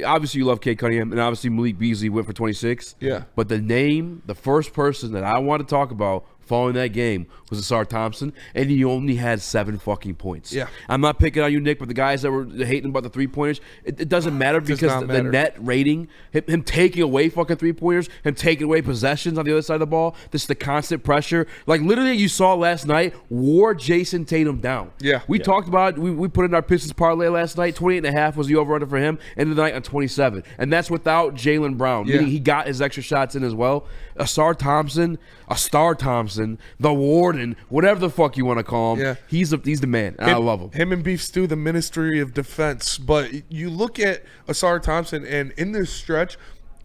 obviously you love Kate Cunningham, and obviously Malik Beasley went for 26. Yeah. But the first person that I want to talk about following that game was Ausar Thompson, and he only had 7 fucking points. Yeah. I'm not picking on you, Nick, but the guys that were hating about the 3-pointers, it doesn't matter because the net rating, him taking away fucking 3-pointers, him taking away possessions on the other side of the ball, this is the constant pressure. Like, literally, you saw last night, wore Jason Tatum down. Yeah. We talked about it. We put in our Pistons parlay last night. 28.5 was the over-under for him. End of the night on 27. And that's without Jaylen Brown. Yeah. Meaning he got his extra shots in as well. Ausar Thompson, the Warden, whatever the fuck you want to call him. Yeah. He's the man. I love him. Him and Beef Stew, the Ministry of Defense. But you look at Ausar Thompson, and in this stretch,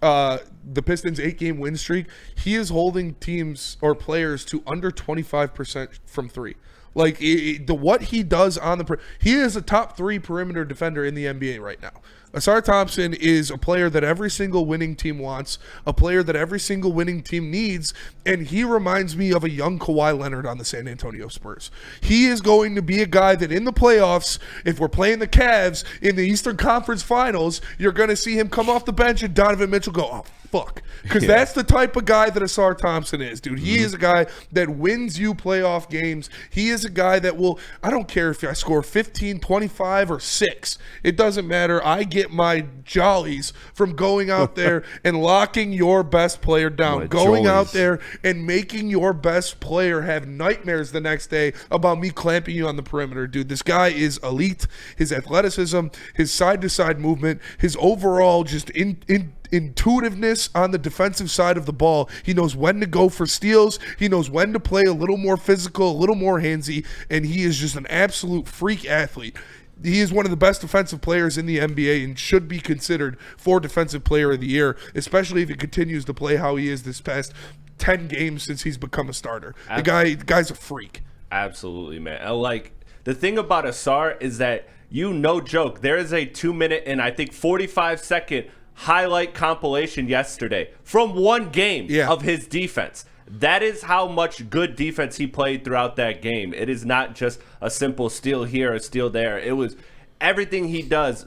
the Pistons' 8-game win streak, he is holding teams or players to under 25% from 3. Like, what he does on he is a top 3 perimeter defender in the NBA right now. Ausar Thompson is a player that every single winning team wants, a player that every single winning team needs, and he reminds me of a young Kawhi Leonard on the San Antonio Spurs. He is going to be a guy that in the playoffs, if we're playing the Cavs in the Eastern Conference Finals, you're going to see him come off the bench and Donovan Mitchell go, oh, fuck. Because that's the type of guy that Ausar Thompson is, dude. He is a guy that wins you playoff games. He is a guy that will, I don't care if I score 15, 25, or 6. It doesn't matter. I get my jollies from going out there and locking your best player down. Going out there and making your best player have nightmares the next day about me clamping you on the perimeter, dude. This guy is elite. His athleticism, his side-to-side movement, his overall just intuitiveness on the defensive side of the ball. He knows when to go for steals. He knows when to play a little more physical, a little more handsy, and he is just an absolute freak athlete. He is one of the best defensive players in the NBA and should be considered for Defensive Player of the Year, especially if he continues to play how he is this past 10 games since he's become a starter. The guy's a freak. Absolutely, man. Like, the thing about Ausar is that, no joke, there is a 2-minute and I think 45-second highlight compilation yesterday from one game of his defense. That is how much good defense he played throughout that game. It is not just a simple steal here or steal there. It was everything he does.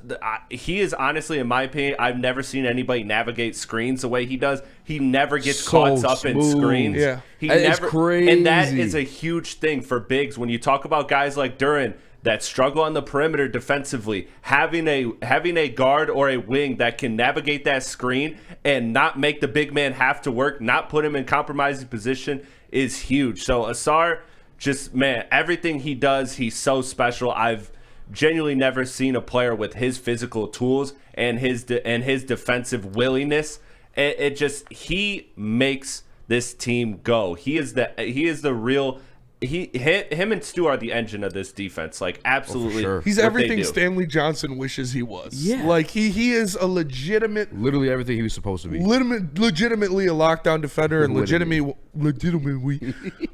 He is honestly, in my opinion, I've never seen anybody navigate screens the way he does. He never gets caught up in screens. Yeah. It's crazy. And that is a huge thing for bigs. When you talk about guys like Duren that struggle on the perimeter defensively, having a guard or a wing that can navigate that screen and not make the big man have to work, not put him in compromising position is huge. So Ausar, just, man, everything he does, he's so special. I've genuinely never seen a player with his physical tools and his defensive willingness. He makes this team go. He is the real. Him and Stu are the engine of this defense. Like, absolutely. Sure. He's everything Stanley Johnson wishes he was. Yeah. Like, he is a literally everything he was supposed to be. Legitimately a lockdown defender and legitimately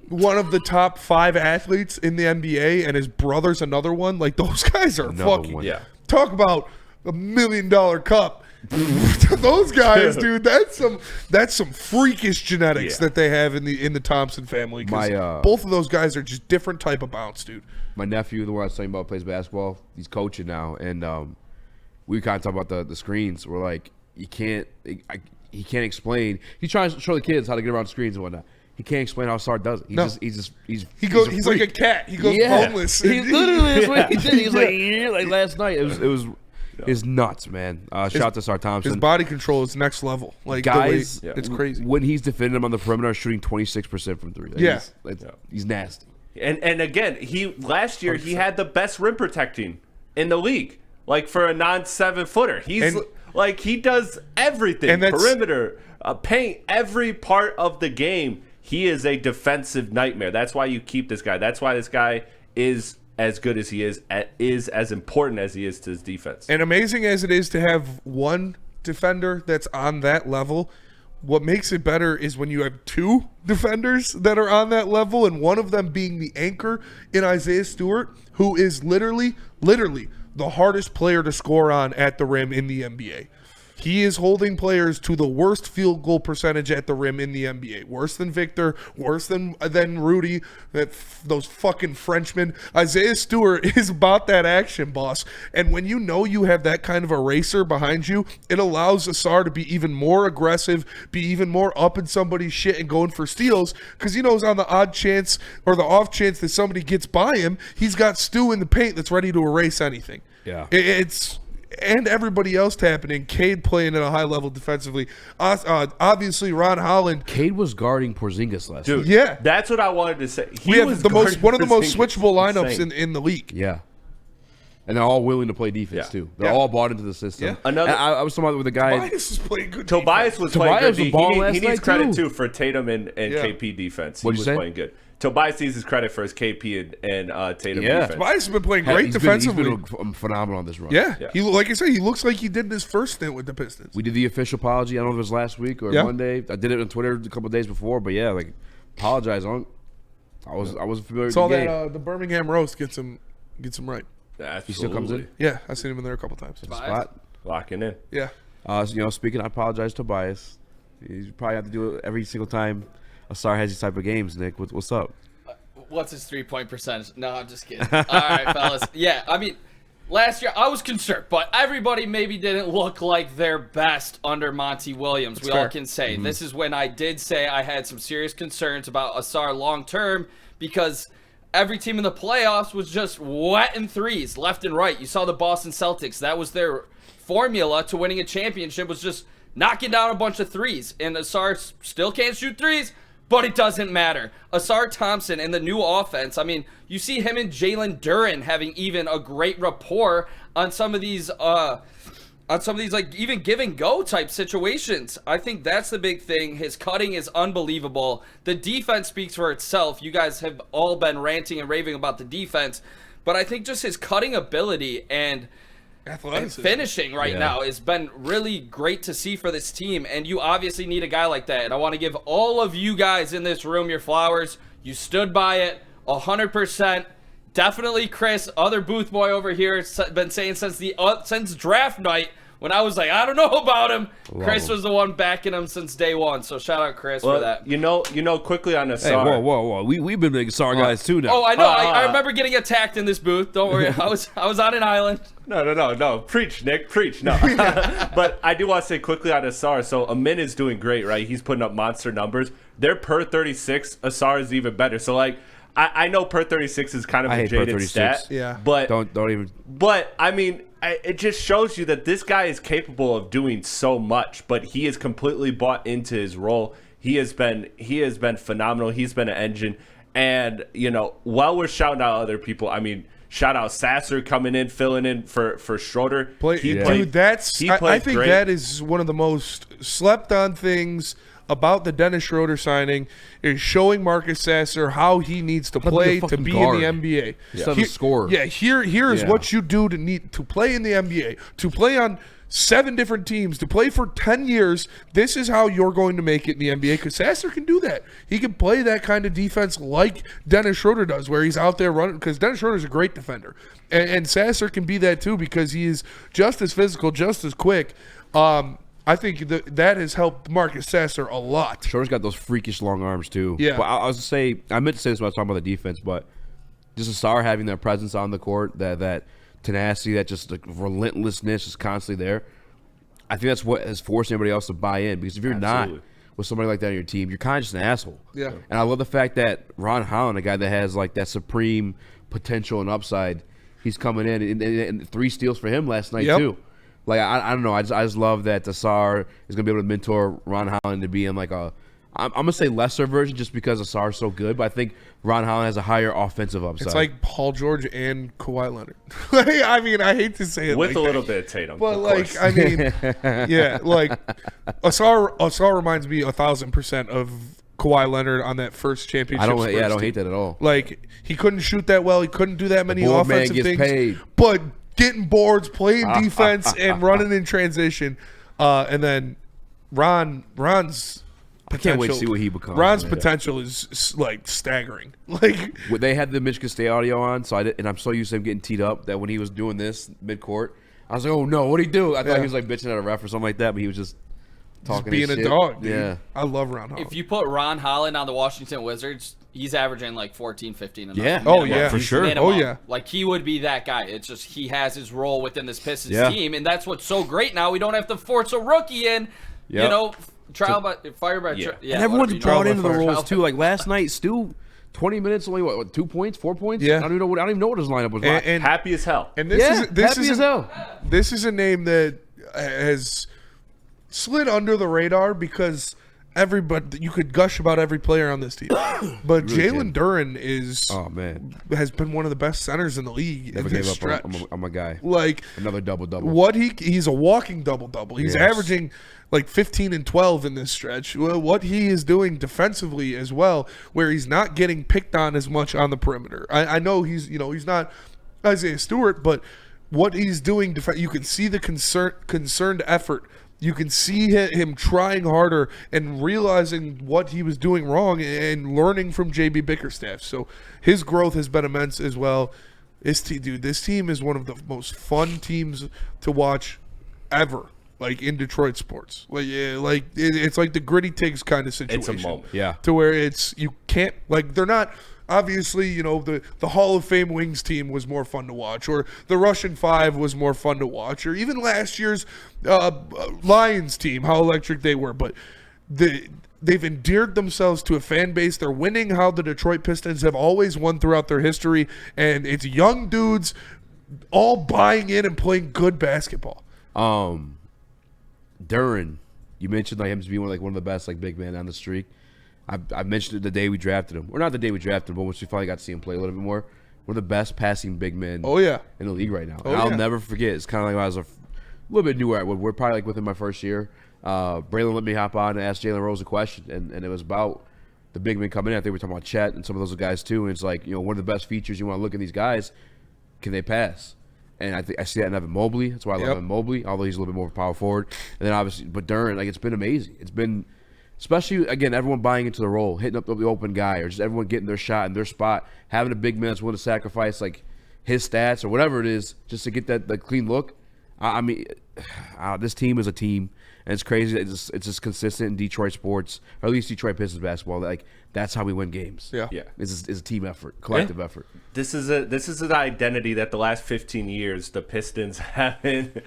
one of the top 5 athletes in the NBA, and his brother's another one. Like, those guys are fucking one. Yeah. Talk about $1 million cup. Those guys, dude, that's some freakish genetics that they have in the Thompson family. Both of those guys are just different type of bounce, dude. My nephew, the one I was talking about, plays basketball. He's coaching now, and we kind of talk about the screens. We're like, he can't explain. He's trying to show the kids how to get around screens and whatnot. He can't explain how Ausar does it. He's like a cat. He goes boneless. He literally is what he did. He was like last night. It was. It's nuts, man. Shout out to Ausar Thompson. His body control is next level. Like, guys, it's crazy. When he's defending him on the perimeter, shooting 26% from 3. He's nasty. And again, last year he had the best rim protecting in the league. Like, for a non-7-footer, he does everything. And perimeter, paint, every part of the game. He is a defensive nightmare. That's why you keep this guy. That's why this guy is as good as he is as important as he is to his defense. And amazing as it is to have one defender that's on that level, what makes it better is when you have 2 defenders that are on that level, and one of them being the anchor in Isaiah Stewart, who is literally the hardest player to score on at the rim in the NBA. He is holding players to the worst field goal percentage at the rim in the NBA. Worse than Victor, worse than Rudy, those fucking Frenchmen. Isaiah Stewart is about that action, boss. And when you know you have that kind of a racer behind you, it allows Ausar to be even more aggressive, be even more up in somebody's shit and going for steals, because he knows on the odd chance or the off chance that somebody gets by him, he's got Stu in the paint that's ready to erase anything. Yeah. And everybody else tapping in. Cade playing at a high level defensively. Obviously, Ron Holland. Cade was guarding Porzingis last Dude, year. Yeah. That's what I wanted to say. We have one of the most switchable lineups in the league. Yeah. And they're all willing to play defense, too. They're all bought into the system. Yeah. Another, I was talking about with the guy. Tobias is playing good Tobias defense. was playing Tobias good. was balling last He needs night, credit, too. too, for Tatum and KP defense. He What'd you was say? playing good. Tobias needs his credit for his KP and Tatum Yeah. defense. Tobias has been playing great defensively. He's been phenomenal on this run. Yeah. Like I said, he looks like he did in his first stint with the Pistons. We did the official apology. I don't know if it was last week or Monday. I did it on Twitter a couple of days before, but yeah, like apologize on. I wasn't familiar with the Saw game. that the Birmingham roast gets him right. Absolutely. He still comes in. Yeah, I've seen him in there a couple times. Spot. Locking in. Yeah. Speaking, I apologize to Tobias. You probably have to do it every single time Ausar has these type of games. Nick, what's up? What's his 3-point percentage? No, I'm just kidding. All right, fellas. Yeah, I mean, last year I was concerned, but everybody maybe didn't look like their best under Monty Williams. We all can say. Mm-hmm. This is when I did say I had some serious concerns about Ausar long term, because every team in the playoffs was just wetting threes left and right. You saw the Boston Celtics. That was their formula to winning a championship, was just knocking down a bunch of threes. And Ausar still can't shoot threes, but it doesn't matter. Ausar Thompson and the new offense, I mean, you see him and Jalen Duren having even a great rapport on some of these like even give and go type situations. I think that's the big thing. His cutting is unbelievable. The defense speaks for itself. You guys have all been ranting and raving about the defense, but I think just his cutting ability and finishing now has been really great to see for this team, and you obviously need a guy like that. And I want to give all of you guys in this room your flowers. You stood by it 100%. Definitely Chris, other booth boy over here, has been saying since draft night, when I was like, I don't know about him. Chris was the one backing him since day one. So shout out Chris for that. You know, quickly on Ausar. Hey, whoa. We've been big Ausar guys too now. Oh, I know. I remember getting attacked in this booth. Don't worry. I was on an island. No. Preach, Nick. Preach. No. But I do want to say quickly on Ausar. So Amin is doing great, right? He's putting up monster numbers. They're per 36. Ausar is even better. So like, I know per 36 is kind of a jaded stat. Yeah. But don't even. But I mean, it just shows you that this guy is capable of doing so much. But he is completely bought into his role. He has been phenomenal. He's been an engine. And while we're shouting out other people, I mean, shout out Sasser coming in, filling in for Schroeder. I think that is one of the most slept on things about the Dennis Schroeder signing, is showing Marcus Sasser how he needs to play to be in the NBA. Here is what you do to play in the NBA, to play on 7 different teams, to play for 10 years. This is how you're going to make it in the NBA, because Sasser can do that. He can play that kind of defense like Dennis Schroeder does, where he's out there running, because Dennis Schroeder is a great defender. And Sasser can be that too, because he is just as physical, just as quick. I think that has helped Marcus Sasser a lot. Schroeder's got those freakish long arms too. Yeah. But I meant to say this when I was talking about the defense, but just Ausar having that presence on the court, that tenacity, that just like relentlessness is constantly there. I think that's what has forced anybody else to buy in, because if you're not with somebody like that on your team, you're kind of just an asshole. Yeah. And I love the fact that Ron Holland, a guy that has like that supreme potential and upside, he's coming in and 3 steals for him last night too. Like I don't know, I just love that Ausar is gonna be able to mentor Ron Holland to be in like I'm gonna say lesser version, just because Ausar is so good, but I think Ron Holland has a higher offensive upside. It's like Paul George and Kawhi Leonard. I mean, I hate to say it with like a little that, bit of Tatum, but of like course. I mean, yeah, like Ausar reminds me 1,000% of Kawhi Leonard on that first championship. I don't hate that at all. Like, he couldn't shoot that well. He couldn't do that many board man offensive gets things. paid. But getting boards, playing defense, and running in transition. And then Ron's potential. I can't wait to see what he becomes. Ron's potential is like staggering. Like, they had the Michigan State audio on, so I'm so used to him getting teed up that when he was doing this mid-court, I was like, oh no, what'd he do? I thought he was like bitching at a ref or something like that, but he was just talking being his a shit. dog, dude. Yeah. I love Ron Holland. If you put Ron Holland on the Washington Wizards, he's averaging like 14, 15 a night. Yeah. Oh, Minimum. yeah. For sure. Minimum. Oh, yeah. Like, he would be that guy. It's just he has his role within this Pistons Yeah. team, and that's what's so great now. We don't have to force a rookie in, Yep. you know, trial by fire by Yeah. yeah, And everyone's whatever you brought know. into the Fire. roles too. Like last night, Stu, 20 minutes, only what 2 points, 4 points? Yeah. I don't even know what his lineup was. and Happy as hell. this yeah, is this happy is as hell. This is a name that has slid under the radar because everybody, you could gush about every player on this team, but Jalen Duren Oh man, has been one of the best centers in the league never in this gave up stretch. on my guy. Like Another double. what he's a walking double. He's Yes. averaging like 15 and 12 in this stretch. Well, what he is doing defensively as well, where he's not getting picked on as much on the perimeter. I know he's not Isaiah Stewart, but what he's doing, you can see the concerned effort. You can see him trying harder and realizing what he was doing wrong and learning from JB Bickerstaff. So his growth has been immense as well. This team is one of the most fun teams to watch ever. Like in Detroit sports, it's like the gritty Tigs kind of situation. It's a moment. Yeah. To where you can't, like, they're not. Obviously, the Hall of Fame Wings team was more fun to watch, or the Russian Five was more fun to watch, or even last year's Lions team, how electric they were. But they've endeared themselves to a fan base. They're winning how the Detroit Pistons have always won throughout their history, and it's young dudes all buying in and playing good basketball. Duren, you mentioned like him to be one of the best like big men on the streak. I mentioned it the day we drafted him, or not the day we drafted him, but once we finally got to see him play a little bit more. One of the best passing big men. Oh yeah, in the league right now. Oh, And I'll yeah. never forget. It's kind of like when I was a little bit newer. We're probably like within my first year. Braylon let me hop on and ask Jalen Rose a question, and it was about the big men coming in. I think we were talking about Chet and some of those guys too. And it's like, one of the best features you want to look at these guys, can they pass? And I see that in Evan Mobley. That's why I love Evan Mobley, although he's a little bit more power forward. And then obviously, but Duren, like, it's been amazing. It's been, especially, again, everyone buying into the role, hitting up the open guy, or just everyone getting their shot in their spot, having a big man that's willing to sacrifice, like, his stats or whatever it is, just to get that clean look. I mean, this team is a team, and it's crazy. It's just consistent in Detroit sports, or at least Detroit Pistons basketball. Like, that's how we win games. Yeah. It's a team effort, collective effort. This is an identity that the last 15 years the Pistons haven't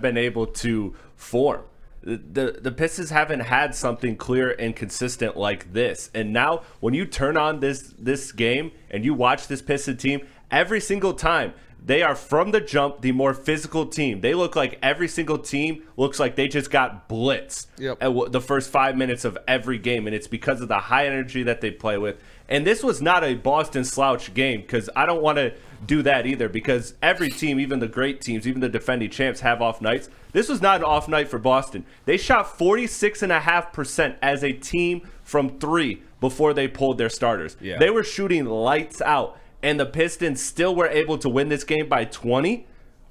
been able to form. The Pistons haven't had something clear and consistent like this. And now when you turn on this game and you watch this Piston team, every single time they are from the jump the more physical team. They look like every single team looks like they just got blitzed at the first 5 minutes of every game, and it's because of the high energy that they play with. And this was not a Boston slouch game, because I don't want to do that either, because every team, even the great teams, even the defending champs, have off nights. This was not an off night for Boston. They shot 46.5% as a team from three before they pulled their starters. Yeah. They were shooting lights out. And the Pistons still were able to win this game by 20?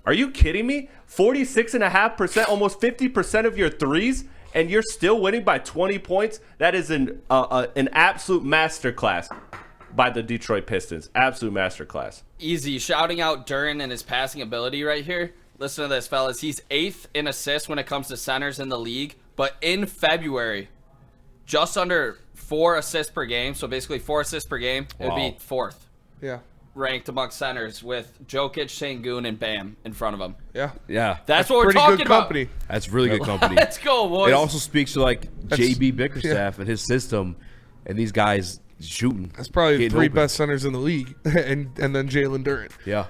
Are you kidding me? 46.5%, almost 50% of your threes, and you're still winning by 20 points? That is an absolute masterclass by the Detroit Pistons. Absolute masterclass. Easy. Shouting out Duren and his passing ability right here. Listen to this, fellas. He's 8th in assists when it comes to centers in the league, but in February, just under 4 assists per game, so basically 4 assists per game, it would be 4th. Yeah. Ranked amongst centers with Jokic, Sengun, and Bam in front of him. Yeah. That's what we're Pretty talking good about. company. That's really good company. Let's go, boys. It also speaks to like JB Bickerstaff and his system, and these guys shooting. That's probably the getting 3 open. best centers in the league, and then Jalen Duren. Yeah,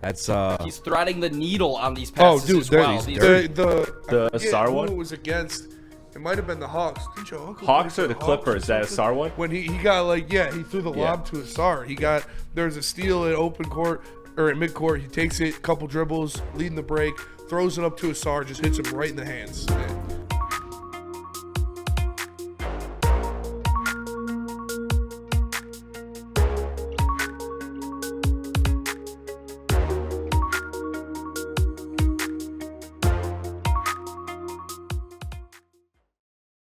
that's He's threading the needle on these Oh, passes dude, as well. The I forget Ausar who one? it was against. It might have been the Hawks. Didn't your uncle Hawks play or the for Hawks Clippers? That something? Ausar one? When he got he threw the lob to Ausar. There was a steal at open court or at midcourt. He takes it, couple dribbles, leading the break, throws it up to Ausar, just hits him right in the hands. And